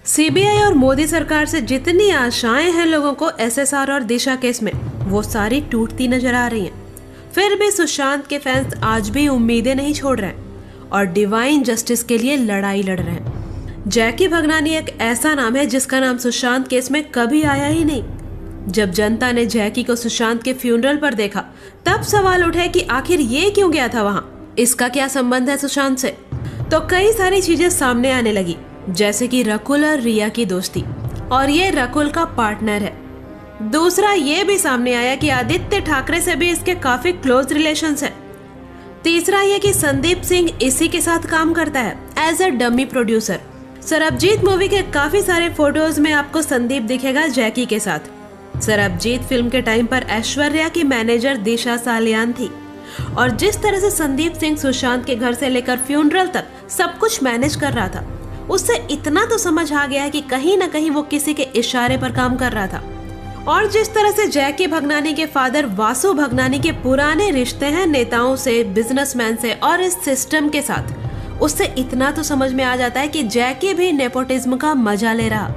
CBI और मोदी सरकार से जितनी आशाएं हैं लोगों को एसएसआर और दिशा केस में, वो सारी टूटती नजर आ रही हैं। फिर भी सुशांत के फैंस आज भी उम्मीदें नहीं छोड़ रहे हैं और डिवाइन जस्टिस के लिए लड़ाई लड़ रहे हैं। जैकी भगनानी एक ऐसा नाम है जिसका नाम सुशांत केस में कभी आया ही नहीं। जब जनता ने जैकी को सुशांत के फ्यूनरल पर देखा, तब सवाल उठे कि आखिर ये क्यों गया था वहां, इसका क्या संबंध है सुशांत से। तो कई सारी चीजें सामने आने लगी, जैसे कि रकुल और रिया की दोस्ती, और ये रकुल का पार्टनर है। दूसरा ये भी सामने आया कि आदित्य ठाकरे से भी इसके काफी क्लोज रिलेशंस हैं। तीसरा ये कि संदीप सिंह इसी के साथ काम करता है as a dummy producer. Sarabjit movie के काफी सारे फोटोज में आपको संदीप दिखेगा जैकी के साथ। सरबजीत फिल्म के टाइम पर ऐश्वर्या की मैनेजर दिशा सालियान थी, और जिस तरह से संदीप सिंह सुशांत के घर से लेकर फ्यूनरल तक सब कुछ मैनेज कर रहा था, उससे इतना तो समझ आ गया है कि कहीं ना कहीं वो किसी के इशारे पर काम कर रहा था। और जिस तरह से जैकी भगनानी के फादर वासु भगनानी के पुराने रिश्ते हैं नेताओं से, बिजनेसमैन से और इस सिस्टम के साथ, उससे इतना तो समझ में आ जाता है कि जैकी भी नेपोटिज्म का मजा ले रहा।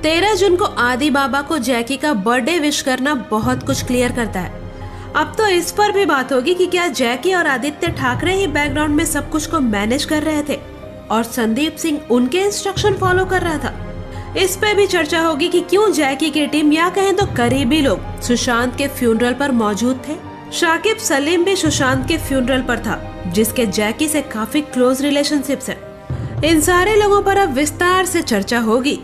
13 जून को आदि बाबा को जैकी का बर्थडे विश करना बहुत कुछ क्लियर करता है। अब तो इस पर भी बात होगी कि क्या जैकी और आदित्य ठाकरे ही बैकग्राउंड में सब कुछ को मैनेज कर रहे थे और संदीप सिंह उनके इंस्ट्रक्शन फॉलो कर रहा था। इस पे भी चर्चा होगी कि क्यों जैकी की टीम या कहें तो करीबी लोग सुशांत के फ्यूनरल पर मौजूद थे। शाकिब सलीम भी सुशांत के फ्यूनरल पर था, जिसके जैकी से काफी क्लोज रिलेशनशिप्स है। इन सारे लोगों पर अब विस्तार से चर्चा होगी।